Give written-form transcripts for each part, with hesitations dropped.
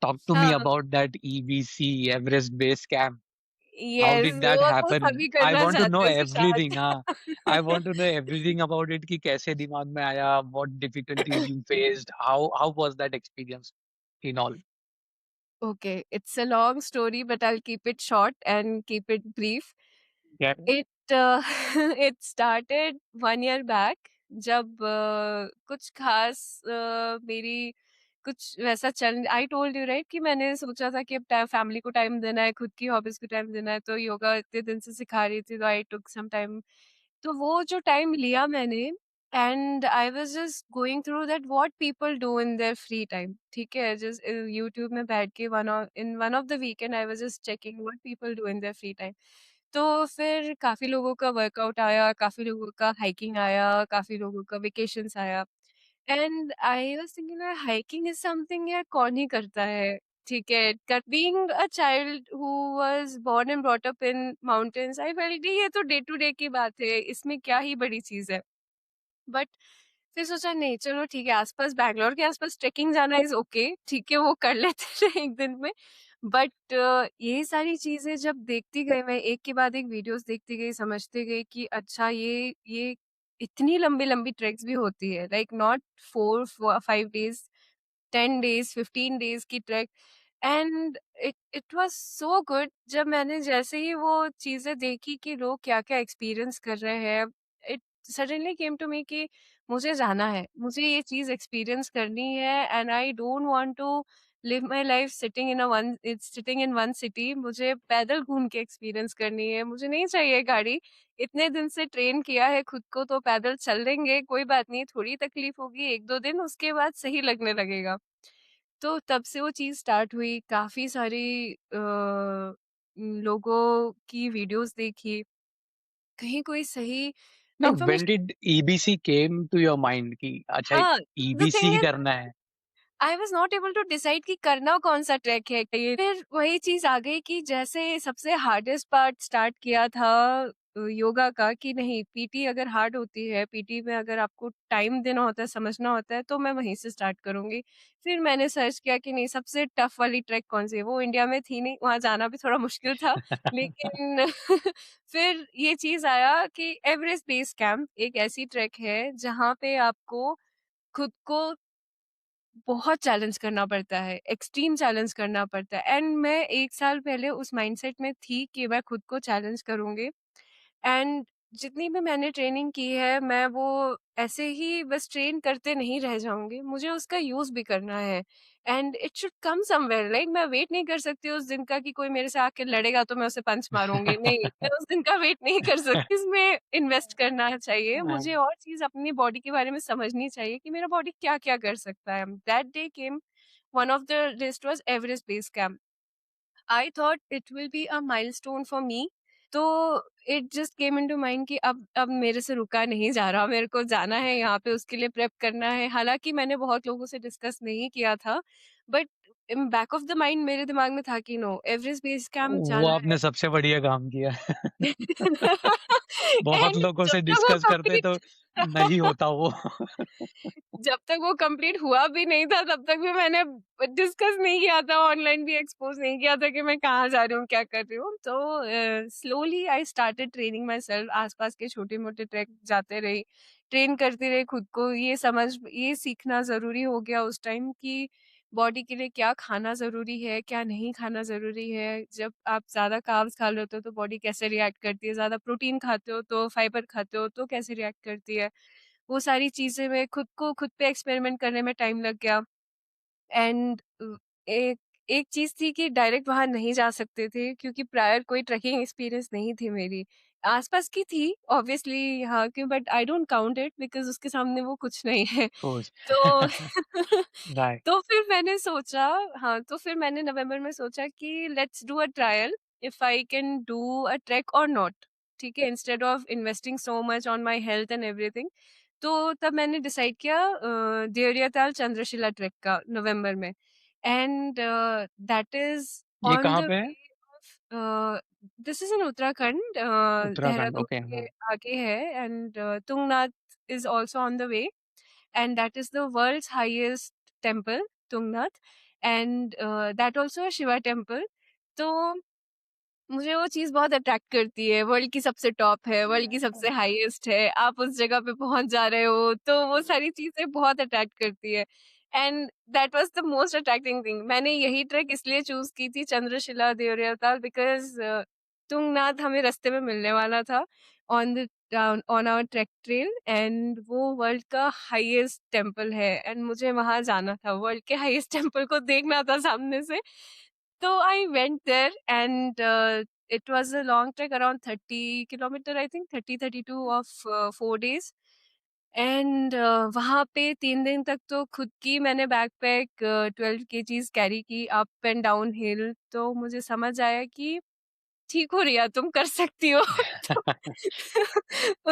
Talk to me हाँ, about that EBC Everest Base Camp. How yes did that वो तो happen? सभी I करना want to know चाहते हैं उसके everything. साथ। हाँ, I want to know everything about it कि कैसे दिमाग में आया, what difficulties you faced, how was that experience in all? Okay, it's a long story, but I'll keep it short and keep it brief. Yeah. It it started 1 year back जब कुछ खास मेरी कुछ वैसा चल आई टोल्ड यू राइट कि मैंने सोचा था कि अब फैमिली को टाइम देना है, खुद की हॉबीज को टाइम देना है, तो योगा इतने दिन से सिखा रही थी तो आई टुक सम टाइम। तो वो जो टाइम लिया मैंने and I was just going through that what people do in their free time, ठीक है, जस्ट यूट्यूब में बैठ के one of the weekend I was just checking what people do in their free time. तो फिर काफी लोगों का वर्कआउट आया, काफी लोगों का हाइकिंग आया, काफी लोगों का वेकेशंस आया and I was thinking hiking is something यार कौन ही करता है, ठीक है, being a child who was born and brought up in mountains I felt ये तो डे टू डे की बात है, इसमें क्या ही बड़ी चीज है। बट फिर सोचा नहीं चलो ठीक है, आसपास बैंगलोर के आसपास ट्रेकिंग जाना इज ओके, ठीक है वो कर लेते हैं एक दिन में। बट ये सारी चीजें जब देखती गई, मैं एक के बाद एक वीडियोस देखती गई, समझती गई कि अच्छा ये इतनी लंबी लंबी ट्रैक्स भी होती है, like not 4 5 days, 10 days 15 days की track. And it it was so good जब मैंने जैसे ही वो चीजें देखी कि लोग क्या क्या एक्सपीरियंस कर रहे हैं, it suddenly came to me कि मुझे जाना है, मुझे ये चीज एक्सपीरियंस करनी है and I don't want to live my life sitting in one city, मुझे पैदल घूम के एक्सपीरियंस करनी है, मुझे नहीं चाहिए गाड़ी। इतने दिन से ट्रेन किया है खुद को तो पैदल चल लेंगे, कोई बात नहीं, थोड़ी तकलीफ होगी 1 2 दिन, उसके बाद सही लगने लगेगा। तो तब से वो चीज़ स्टार्ट हुई, काफ़ी सारी लोगों की वीडियोज़ देखी, कहीं कोई सही Now, when information. did EBC came to your mind कि अच्छा हाँ, द EBC थिंग ही इज़ करना है? I was not able to decide कि करना कौन-सा ट्रैक है ये। फिर वही चीज़ आ गई कि जैसे सबसे हार्डेस्ट पार्ट स्टार्ट किया था योगा का कि नहीं, पीटी अगर हार्ड होती है, पीटी में अगर आपको टाइम देना होता है, समझना होता है, तो मैं वहीं से स्टार्ट करूँगी। फिर मैंने सर्च किया कि नहीं सबसे टफ वाली ट्रैक कौन-सी है, वो इंडिया में थी नहीं, वहाँ जाना भी थोड़ा मुश्किल था। लेकिन फिर ये चीज़ आया कि एवरेस्ट बेस कैंप एक ऐसी ट्रैक है, जहाँ पे आपको खुद को बहुत चैलेंज करना पड़ता है, एक्सट्रीम चैलेंज करना पड़ता है एंड मैं 1 साल पहले उस माइंडसेट में थी कि मैं खुद को चैलेंज करूँगी एंड जितनी भी मैंने ट्रेनिंग की है, मैं वो ऐसे ही बस ट्रेन करते नहीं रह जाऊँगी, मुझे उसका यूज़ भी करना है and it should come somewhere, like मैं वेट नहीं कर सकती उस दिन का कि कोई मेरे से आके लड़ेगा तो मैं उसे पंच मारूँगी, नहीं, मैं उस दिन का वेट नहीं कर सकती, इसमें इन्वेस्ट करना चाहिए, हाँ, मुझे और चीज़ अपनी बॉडी के बारे में समझनी चाहिए कि मेरा बॉडी क्या-क्या कर सकता है। That day came, one of the list was Everest base camp. I thought it will be a milestone for me, तो it just came into mind कि अब मेरे से रुका नहीं जा रहा, मेरे को जाना है यहाँ पे, उसके लिए प्रेप करना है। हालाँकि मैंने बहुत लोगों से डिस्कस नहीं किया था, but in back of the mind मेरे दिमाग में था कि नो, एवरेस्ट बेस कैंप वो जाना है। आपने सबसे बढ़िया काम किया। बहुत एंड लोगों जब से तक वो डिस्कस करते तो कंप्लीट नहीं होता वो। जब तक वो कंप्लीट हुआ भी नहीं था, तब तक भी मैंने डिस्कस नहीं किया था, ऑनलाइन भी एक्सपोज़ नहीं किया था कि मैं कहाँ जा रही हूँ, क्या कर रही हूँ। तो slowly I started training my self, आस-पास के छोटे-मोटे ट्रैक जाते रही, ट्रेन करती रही खुद को। ये सीखना ज़रूरी हो गया उस टाइम कि बॉडी के लिए क्या खाना ज़रूरी है, क्या नहीं खाना ज़रूरी है। जब आप ज़्यादा कार्ब्स खा लेते हो तो बॉडी कैसे रिएक्ट करती है, ज़्यादा प्रोटीन खाते हो तो फाइबर खाते हो तो कैसे रिएक्ट करती है। वो सारी चीज़ें मैं खुद पे एक्सपेरिमेंट करने में टाइम लग गया एंड एक एक चीज़ थी कि डायरेक्ट वहाँ नहीं जा सकते थे क्योंकि प्रायर कोई ट्रेकिंग एक्सपीरियंस नहीं थी मेरी। आस-पास की थी ऑब्वियसली यहाँ की, but I don't count it because उसके सामने वो कुछ नहीं है। कोच। तो राइट। तो फिर मैंने सोचा, हाँ, तो फिर मैंने नवंबर में सोचा कि let's do a trial if I can do a trek और नॉट, ठीक है? Instead of investing so much on my health and everything. तो तब मैंने डिसाइड किया देवरिया-ताल चंद्रशिला ट्रेक का नवंबर में एंड दैट इज़ ये ऑन कहाँ द पे है? Way of this is in Uttarakhand, Uttarakhand, Dehradun okay, के हाँ। आगे है and Tungnath is also on the way and that is the world's highest temple, Tungnath. And that also a Shiva temple. तो मुझे वो चीज़ बहुत अट्रैक्ट करती है, वर्ल्ड की सबसे टॉप है, वर्ल्ड की सबसे हाईएस्ट है, आप उस जगह पे पहुँच जा रहे हो, तो वो सारी चीज़ें बहुत अट्रैक्ट करती है। And that was the most attracting thing. मैंने यही ट्रेक इसलिए चूज़ की थी चंद्रशिला देवरियाताल बिकॉज़ तुंगनाथ हमें रास्ते में मिलने वाला था on the on our trek trail, and वो वर्ल्ड का हाईएस्ट टेम्पल है एंड मुझे वहाँ जाना था, वर्ल्ड के हाईएस्ट टेम्पल को देखना था सामने से। So I went there and it was a long trek around 30 kilometer, I think 30-32 of 4 days. And वहाँ पे 3 दिन तक तो खुद की मैंने बैकपैक 12 केजीज़ कैरी की अप एंड डाउन हिल, तो मुझे समझ आया कि ठीक हो रिया तुम कर सकती हो। तो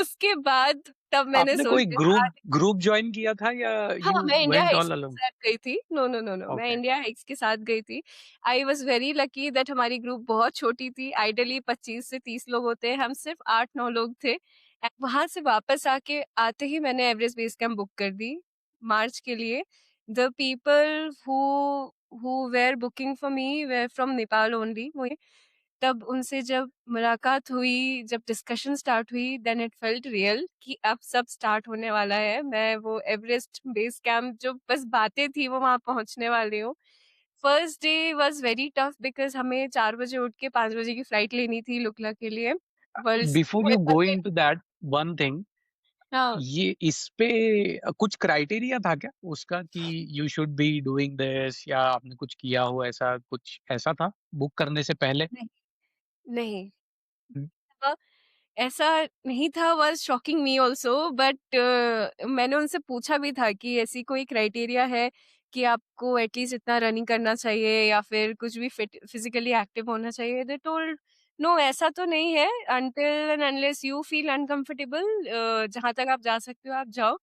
उसके बाद तब मैंने आपने कोई सोचा ग्रुप ग्रुप ज्वाइन किया था या हाँ, यू मैं इंडिया वेंट हाइक्स ऑल के अलोन? साथ गई थी। नो, नो, नो, नो, मैं ओके। इंडिया हाइक्स के साथ गई थी। I was very lucky that हमारी ग्रुप बहुत छोटी थी। आइडियली 25 से 30 लोग होते हैं, हम सिर्फ 8-9 लोग थे। वहाँ से वापस आके आते ही मैंने एवरेस्ट बेस कैंप बुक कर दी, मार्च के लिए। The people who were booking for me were from Nepal only. तब उनसे जब मुलाकात हुई, जब डिस्कशन स्टार्ट हुई, देन इट फेल्ट रियल कि अब सब स्टार्ट होने वाला है। मैं वो एवरेस्ट बेस कैंप जो बस बातें थी वो वहाँ पहुँचने वाली हूँ। First day was very tough because हमें 4 बजे उठ के 5 बजे की फ्लाइट लेनी थी लुकला के लिए। वर्ल्ड्स बिफोर वो यू इतना गो तेज़ इनटू दैट, वन थिंग, हाँ, ये इस पे कुछ क्राइटेरिया था क्या उसका कि you should be doing this, या आपने कुछ किया हो, ऐसा कुछ ऐसा था बुक करने से पहले? नहीं, नहीं। हम्म। अ, ऐसा नहीं था was shocking me also but मैंने उनसे पूछा भी था कि ऐसी कोई क्राइटेरिया है कि आपको एटलीस्ट इतना रनिंग करना चाहिए या फिर कुछ भी फिट फिजिकली एक्टिव होना चाहिए। दे टोल्ड नो ऐसा तो नहीं है until and unless you feel uncomfortable जहाँ तक आप जा सकते हो आप जाओ।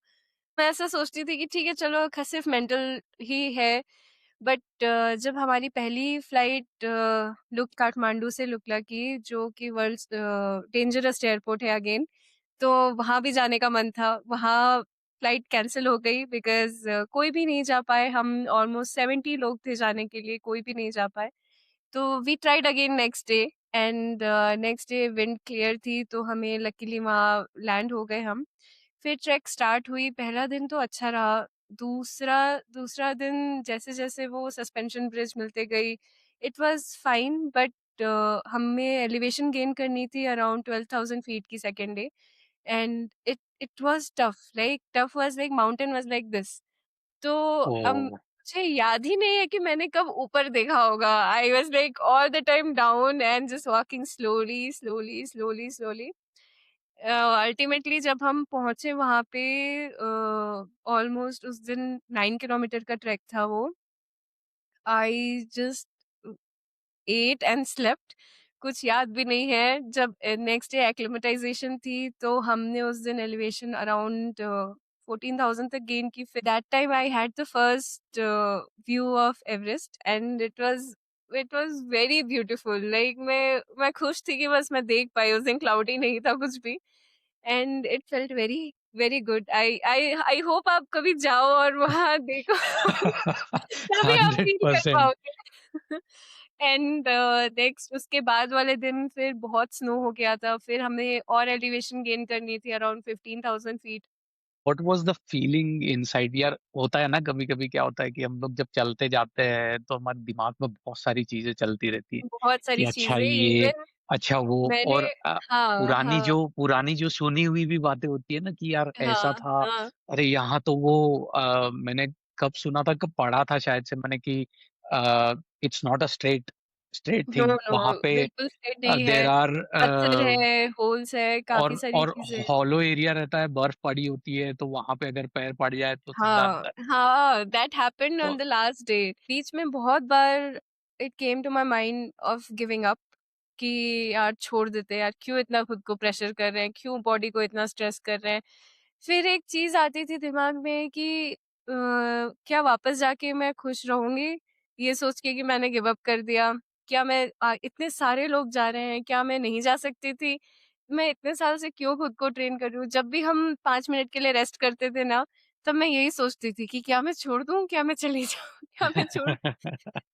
मैं ऐसा सोचती थी कि ठीक है चलो सिर्फ मेंटल ही है बट जब हमारी पहली फ्लाइट लुक काठमांडू से लुकला की जो कि वर्ल्ड्स डेंजरस एयरपोर्ट है अगेन, तो वहाँ भी जाने का मन था। वहाँ फ्लाइट कैंसल हो गई बिकॉज़ कोई भी नहीं जा पाए। हम ऑलमोस्ट 70 लोग थे जाने के लिए, कोई भी नहीं जा पाए। तो we tried again next day and next day wind clear थी तो हमें लकीली वहाँ लैंड हो गए हम। फिर ट्रेक स्टार्ट हुई, पहला दिन तो अच्छा रहा, दूसरा दूसरा दिन जैसे-जैसे वो सस्पेंशन ब्रिज मिलते गई, इट वाज़ फाइन बट हमें एलिवेशन गेन करनी थी अराउंड 12,000 फीट की second day and it was tough was like mountain was like this. तो ओ, मुझे याद ही नहीं है कि मैंने कब ऊपर देखा होगा। I was like all the time down and just walking slowly, slowly, slowly, slowly. Ultimately जब हम पहुँचे वहाँ पे ऑलमोस्ट उस दिन 9 किलोमीटर का ट्रैक था वो। I just ate and slept कुछ याद भी नहीं है। जब नेक्स्ट डे एक्लिमेटाइज़ेशन थी तो हमने उस दिन एलिवेशन अराउंड 14,000 तक गेन की। फिर that time I had the first view of Everest and it was very beautiful. Like मैं खुश थी कि बस मैं देख पाई। उस दिन क्लाउडी नहीं था कुछ भी and it felt very very good. I hope आप कभी जाओ और वहाँ देखो। तभी आप हंड्रेड फील कर परसेंट पाओगे। एंड नेक्स्ट उसके बाद वाले दिन फिर बहुत स्नो हो गया था, फिर हमें और एलिवेशन गेन करनी थी around 15,000 feet. What was the feeling inside यार? होता है ना, कभी कभी क्या होता है कि हम लोग जब चलते जाते हैं तो हमारे दिमाग में बहुत सारी चीजें चलती रहती है बहुत कि सारी अच्छा चीज़ें ये, इवन अच्छा वो, मैंने और हाँ, हाँ, पुरानी जो सुनी हुई भी बातें होती है ना कि यार ऐसा हाँ, था, हाँ। अरे यहाँ तो वो मैंने कब सुना था, कब पढ़ा था शायद से मैंने कि it's not a straight straight no, thing no वहां पे, बिल्कुल स्ट्रेट नहीं देर है। आर, पत्थर है, होल्स है, काफ़ी सारी और चीज़ें हॉलो एरिया रहता है, बर्फ पड़ी होती है, तो वहां पे अगर पैर पड़ जाए तो सीधा हाँ, अंदर। हाँ, दैट हैपेंड तो ऑन द लास्ट डे। बीच में बहुत बार it came to my mind of giving up कि यार छोड़ देते हैं यार, क्यों इतना खुद को प्रेशर कर रहे हैं, क्यों बॉडी को इतना स्ट्रेस कर रहे हैं। फिर एक चीज़ आती थी दिमाग में कि क्या वापस जाके मैं खुश रहूँगी? ये सोच के कि मैंने गिव अप कर दिया। क्या मैं इतने सारे लोग जा रहे हैं, क्या मैं नहीं जा सकती थी? मैं इतने साल से क्यों खुद को ट्रेन कर रही हूँ? जब भी हम 5 मिनट के लिए रेस्ट करते थे ना, तब मैं यही सोचती थी कि क्या मैं छोड़ दूँ? क्या मैं चली जाऊँ? क्या मैं छोड़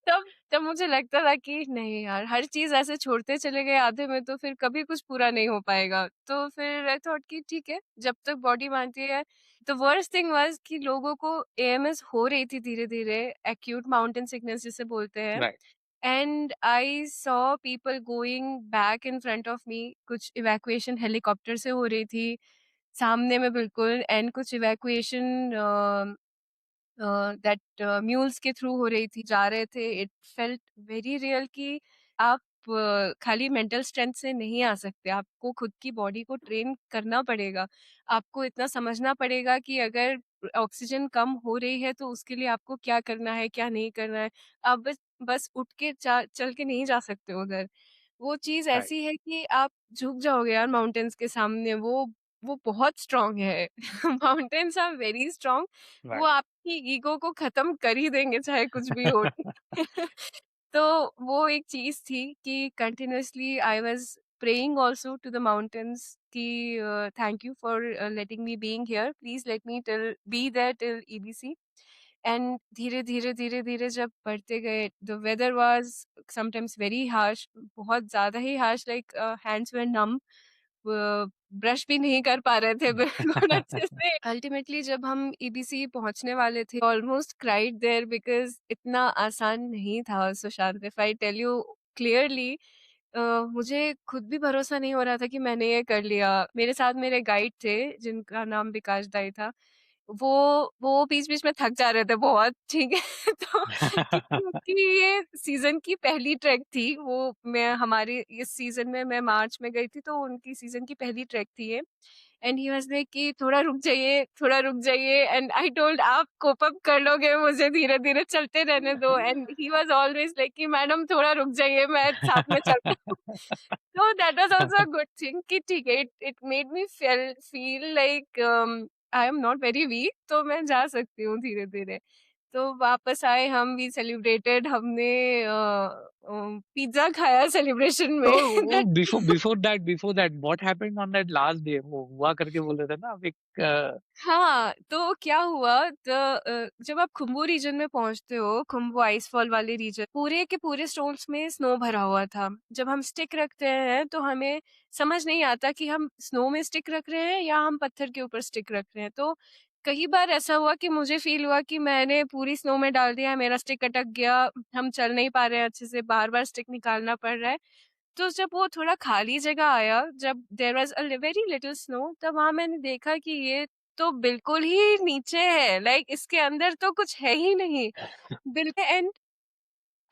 तब तब मुझे लगता था कि नहीं यार, हर चीज़ ऐसे छोड़ते चले गए आधे में तो फिर कभी कुछ पूरा नहीं हो पाएगा। तो फिर आई थॉट कि ठीक है, जब तक बॉडी मानती है। द वर्स्ट थिंग वाज़ कि लोगों को एएमएस हो रही थी धीरे-धीरे, एक्यूट माउंटेन सिकनेस जिसे बोलते हैं। Right, and I saw people going back in front of me, कुछ इवैक्यूएशन हेलीकॉप्टर से हो रही थी, सामने में बिल्कुल। एंड कुछ इवैक्यूएशन दैट म्यूल्स के थ्रू हो रही थी, जा रहे थे। इट फेल्ट वेरी रियल कि आप खाली मेंटल स्ट्रेंथ से नहीं आ सकते, आपको खुद की बॉडी को ट्रेन करना पड़ेगा। आपको इतना समझना पड़ेगा कि अगर ऑक्सीजन कम हो रही है तो उसके लिए आपको क्या करना है, क्या नहीं करना है। आप बस बस उठ के चल के नहीं जा सकते उधर। वो चीज़ राइट, ऐसी है कि आप झुक जाओगे यार माउंटेन्स के सामने, वो बहुत स्ट्रॉन्ग है। Mountains are very strong. वो राइट। आपकी ईगो को खत्म कर ही देंगे चाहे कुछ भी हो। तो वो एक चीज़ थी कि continuously I was praying also to the mountains कि thank you for letting me being here, please let me till be there till EBC. And धीरे-धीरे, धीरे-धीरे जब बढ़ते गए, the weather was sometimes very harsh, बहुत ज़्यादा ही harsh, like hands were numb, brush भी नहीं कर पा रहे थे बिल्कुल अच्छे से। अल्टीमेटली जब हम ईबीसी पहुँचने वाले थे, ऑलमोस्ट क्राइड देयर बिकॉज़ इतना आसान नहीं था Sushant, if I tell you clearly. Uh, मुझे खुद भी भरोसा नहीं हो रहा था कि मैंने ये कर लिया। मेरे साथ मेरे गाइड थे जिनका नाम विकास दाई था। वो वो बीच-बीच में थक जा रहे थे बहुत, ठीक है? तो क्योंकि उनकी ये सीज़न की पहली ट्रैक थी, वो मैं हमारे इस सीज़न में मैं मार्च में गई थी, तो उनकी सीज़न की पहली ट्रैक थी ये। एंड ही वाज़ लाइक कि थोड़ा रुक जाइए। एंड आई टोल्ड आप कोप अप कर लोगे, मुझे धीरे-धीरे चलते रहने दो। And he was always like कि मैडम थोड़ा रुक जाइए, मैं साथ में चल रहा हूँ। So that was also a good thing कि ठीक है, it made me feel like I am not very weak, तो मैं जा सकती हूँ धीरे-धीरे। तो वापस आए हम, वी सेलिब्रेटेड, हमने पिज़्ज़ा खाया सेलिब्रेशन में। तो वो before that what happened on that last day? वो हुआ करके बोल रहे थे ना आप एक हाँ, तो क्या हुआ जब आप खुम्बू रीजन में पहुँचते हो, खुम्बू आइसफॉल वाले रीजन, पूरे के पूरे स्टोन्स में स्नो भरा हुआ था। जब हम स्टिक रखते हैं, तो हमें समझ नहीं आता कि हम स्नो में स्टिक रख रहे हैं या हम पत्थर के ऊपर स्टिक रख रहे हैं। तो कई बार ऐसा हुआ कि मुझे फ़ील हुआ कि मैंने पूरी स्नो में डाल दिया, मेरा स्टिक अटक गया, हम चल नहीं पा रहे हैं अच्छे से, बार-बार स्टिक निकालना पड़ रहा है। तो जब वो थोड़ा खाली जगह आया, जब there was very little snow, तब वहाँ मैंने देखा कि ये तो बिल्कुल ही नीचे है, लाइक इसके अंदर तो कुछ है ही नहीं। एंड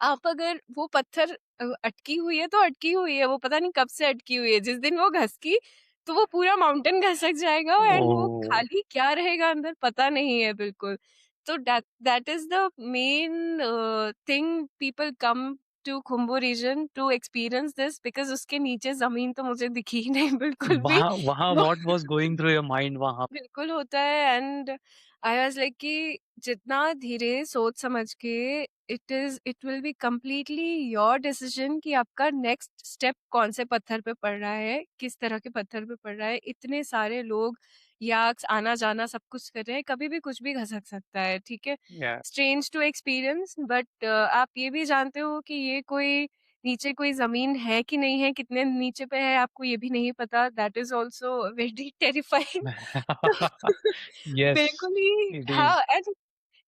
आप अगर वो पत्थर अटकी हुई है तो अटकी हुई है, वो पता नहीं कब से अटकी हुई है। जिस दिन वो घसकी, तो वो पूरा माउंटेन खसक जाएगा एंड वो ओह! खाली क्या रहेगा अंदर पता नहीं है बिल्कुल। तो that is the main thing, people come to Khumbu region to experience this, because उसके नीचे ज़मीन तो मुझे दिखी ही नहीं बिल्कुल भी। वहाँ वहाँ वो what was going through your mind वहाँ? बिल्कुल होता है। एंड आई वाज़ लाइक कि जितना धीरे सोच समझ के, it will be completely your decision कि आपका नेक्स्ट स्टेप कौन से पत्थर पे पड़ रहा है, किस तरह के पत्थर पे पड़ रहा है। इतने सारे लोग याक्स आना-जाना सब कुछ कर रहे हैं, कभी भी कुछ भी खसक सकता है, ठीक है? या स्ट्रेंज टू एक्सपीरियंस, बट आप ये भी जानते हो कि ये कोई नीचे कोई ज़मीन है कि नहीं है, कितने नीचे पे है आपको ये भी नहीं पता। That is also very terrifying. तो यस, बिल्कुल ही इट इज़। हाँ। And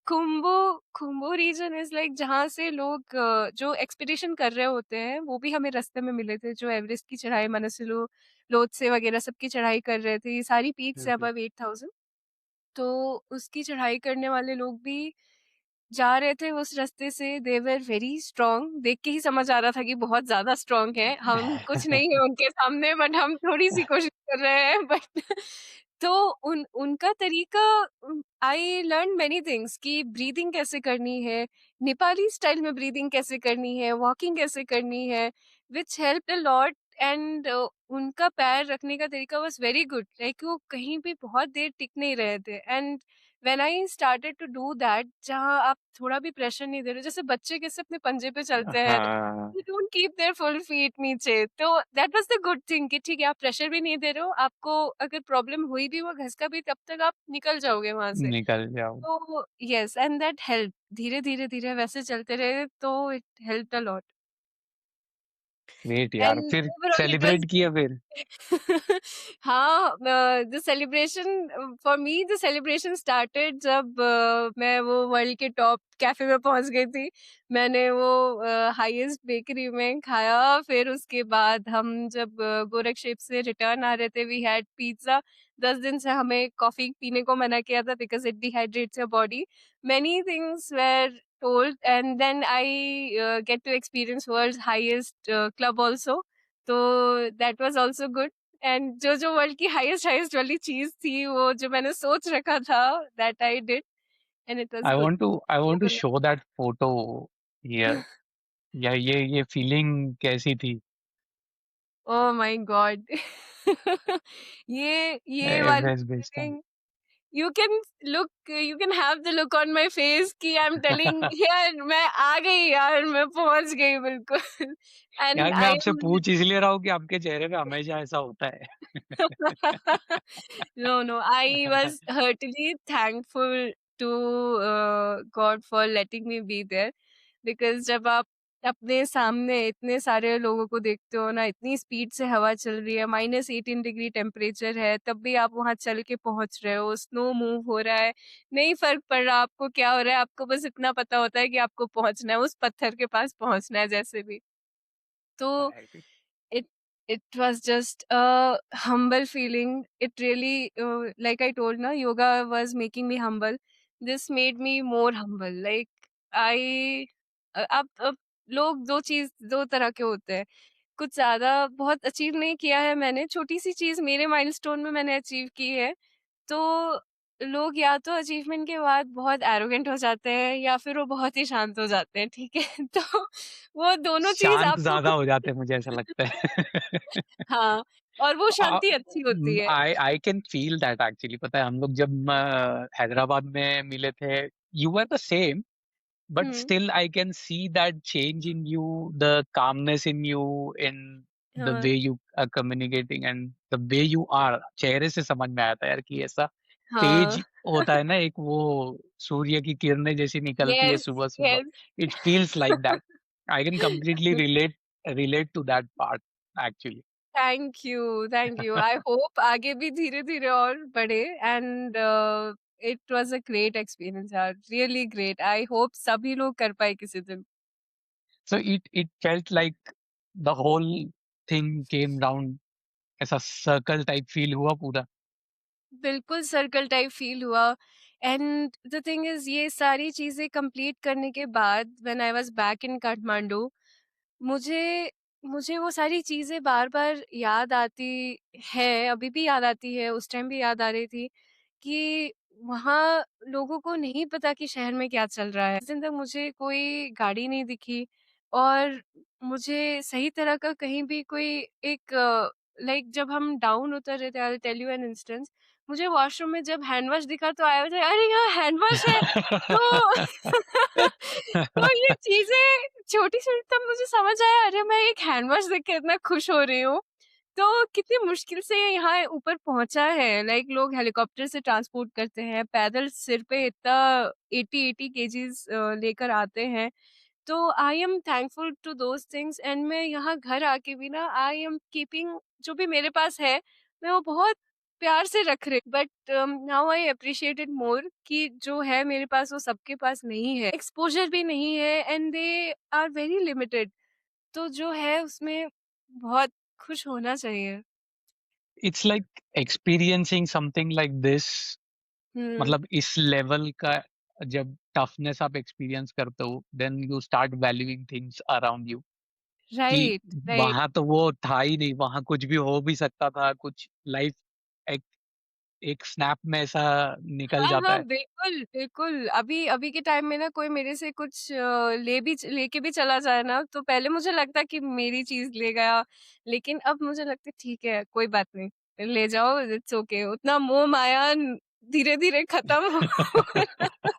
Khumbu Khumbu region is like जहाँ से लोग जो एक्सपीडिशन कर रहे होते हैं, वो भी हमें रास्ते में मिले थे, जो एवरेस्ट की चढ़ाई, मानसलू, लोत्से वगैरह सब की चढ़ाई कर रहे थे। ये सारी पीक्स हुँ, है हुँ। अबव 8000। तो उसकी चढ़ाई करने वाले लोग भी जा रहे थे उस रास्ते से, दे वर वेरी स्ट्रॉन्ग, देख के ही समझ आ रहा था कि बहुत ज़्यादा स्ट्रॉन्ग हैं। हम कुछ नहीं है उनके सामने, बट हम थोड़ी-सी कोशिश कर रहे हैं। बट तो उनका तरीका, आई लर्न मेनी थिंग्स कि ब्रीथिंग कैसे करनी है, नेपाली स्टाइल में ब्रीथिंग कैसे करनी है, वॉकिंग कैसे करनी है, which helped a lot. And उनका पैर रखने का तरीका वाज़ वेरी गुड, लाइक वो कहीं भी बहुत देर टिक नहीं रहे थे। And when I started to do that, जहाँ आप थोड़ा भी प्रेशर नहीं दे रहे हो, जैसे बच्चे कैसे अपने पंजे पे चलते हैं, हाँ, they don't keep their full feet नीचे, तो that was the good thing कि ठीक है, आप प्रेशर भी नहीं दे रहे हो, आपको अगर प्रॉब्लम हुई भी, वो घसका भी, तब तक आप निकल जाओगे वहाँ से। निकल जाओ। तो येस, एंड दैट हेल्प्ड। धीरे, धीरे, धीरे वैसे चलते रहे तो it helped a lot. Great यार, एंड फिर ओवरऑल इट वाज़ सेलिब्रेट किया फिर? हाँ, the celebration for me, the celebration started जब मैं वो वर्ल्ड के टॉप कैफ़े में पहुँच गई थी। मैंने वो हाईएस्ट बेकरी में खाया, फिर उसके बाद हम जब गोरक्षेप से रिटर्न आ रहे थे, वी हैड पिज़्ज़ा। 10 दिन से हमें कॉफ़ी पीने को मना किया था because it dehydrates your body. Many things were told, and then I get to experience world's highest club also. तो that was also good, and जो वर्ल्ड की हाईएस्ट हाईएस्ट वाली चीज़ थी, वो जो मैंने सोच रखा था, that I did, and it was good I want to overall. Show that photo here. या ये फीलिंग कैसी थी? Oh my god! ये वाली Everest base camp. Feeling, you can have the look on my face कि I am telling यार मैं आ गई यार, मैं पहुँच गई बिल्कुल। यार एंड मैं आई आपसे एम पूछ इसलिए रहा हूँ कि आपके चेहरे पे हमेशा ऐसा होता है। No, no. I was heartily thankful to God for letting me be there, because जब आप अपने सामने इतने सारे लोगों को देखते हो ना, इतनी स्पीड से हवा चल रही है, -18 डिग्री टेम्परेचर है, तब भी आप वहाँ चल के पहुँच रहे हो, स्नो मूव हो रहा है, नहीं फ़र्क पड़ रहा आपको क्या हो रहा है, आपको बस इतना पता होता है कि आपको पहुँचना है, उस पत्थर के पास पहुँचना है जैसे भी। तो Right. it it was just a humble feeling. It really, like I told na, yoga was making me humble. This made me more humble. Like I, अब लोग दो तरह के होते हैं। कुछ ज़्यादा बहुत अचीव नहीं किया है मैंने, छोटी-सी चीज़ मेरे माइलस्टोन में मैंने अचीव की है। तो लोग या तो अचीवमेंट के बाद बहुत एरोगेंट हो जाते हैं, या फिर वो बहुत ही शांत हो जाते हैं, ठीक है? तो वो दोनों चीज़ शांत आपको ज़्यादा हो जाते हैं मुझे ऐसा लगता है। हाँ, और वो शांति अच्छी होती है। I can feel that actually. पता है हम लोग जब हैदराबाद में मिले थे, you were the same, but hmm, still I can see that change in you, the calmness in you, in the हाँ, way you are communicating and the way you are। चेहरे से समझ में आया था यार कि ऐसा हाँ। तेज होता है ना, एक वो सूर्य की किरणें जैसी निकलती है येस, सुबह सुबह। Yes. It feels like that. I can completely relate to that part thank you. I hope आगे भी धीरे-धीरे और बढ़े, and it was a great experience यार, रियली ग्रेट। आई होप सभी लोग कर पाएँ किसी दिन। So it felt like the whole thing came round, ऐसा सर्कल टाइप फील हुआ पूरा। बिल्कुल सर्कल टाइप फ़ील हुआ, एंड द थिंग इज़, ये सारी चीज़ें कंप्लीट करने के बाद when I was back in Kathmandu, मुझे मुझे वो सारी चीज़ें बार-बार याद आती है, अभी भी याद आती है, उस टाइम भी याद आ रही थी कि वहाँ लोगों को नहीं पता कि शहर में क्या चल रहा है। उस दिन तक मुझे कोई गाड़ी नहीं दिखी, और मुझे सही तरह का कहीं भी कोई एक, लाइक जब हम डाउन उतर रहे थे, I will tell you an instance, मुझे वॉशरूम में जब हैंड वॉश दिखा तो आई वाज़ लाइक अरे! यहाँ हैंड वॉश है। तो तो ये चीज़ें छोटी-छोटी, तब मुझे समझ आया, अरे! मैं एक हैंड वॉश देख के इतना खुश हो रही हूँ। तो कितनी मुश्किल से ये यहाँ ऊपर पहुँचा है, लाइक लोग हेलीकॉप्टर से ट्रांसपोर्ट करते हैं, पैदल सिर पे इतना 80-80 केजीज़ लेकर आते हैं। तो I am thankful to those things, and मैं यहाँ घर आके भी ना, आई एम कीपिंग जो भी मेरे पास है, मैं वो बहुत प्यार से रख रही, but now I appreciate it more कि जो है मेरे पास वो सबके पास नहीं है। एक्सपोज़र भी नहीं है, and they are very limited. तो जो है उसमें बहुत खुश होना चाहिए। It's like experiencing something like this. Hmm, मतलब इस लेवल का जब टफनेस आप एक्सपीरियंस करते हो, then you start valuing things around you. कि राइट, राइट। वहां तो वो था ही नहीं, वहां कुछ भी हो भी सकता था, कुछ लाइफ एक एक स्नैप में ऐसा निकल हाँ, जाता हाँ, है। बिल्कुल, बिल्कुल। अभी अभी के टाइम में ना कोई मेरे से कुछ लेके भी चला जाए ना, तो पहले मुझे लगता कि मेरी चीज़ ले गया, लेकिन अब मुझे लगता है ठीक है, कोई बात नहीं, ले जाओ, इट्स ओके। उतना मोह-माया धीरे-धीरे खत्म हो रहा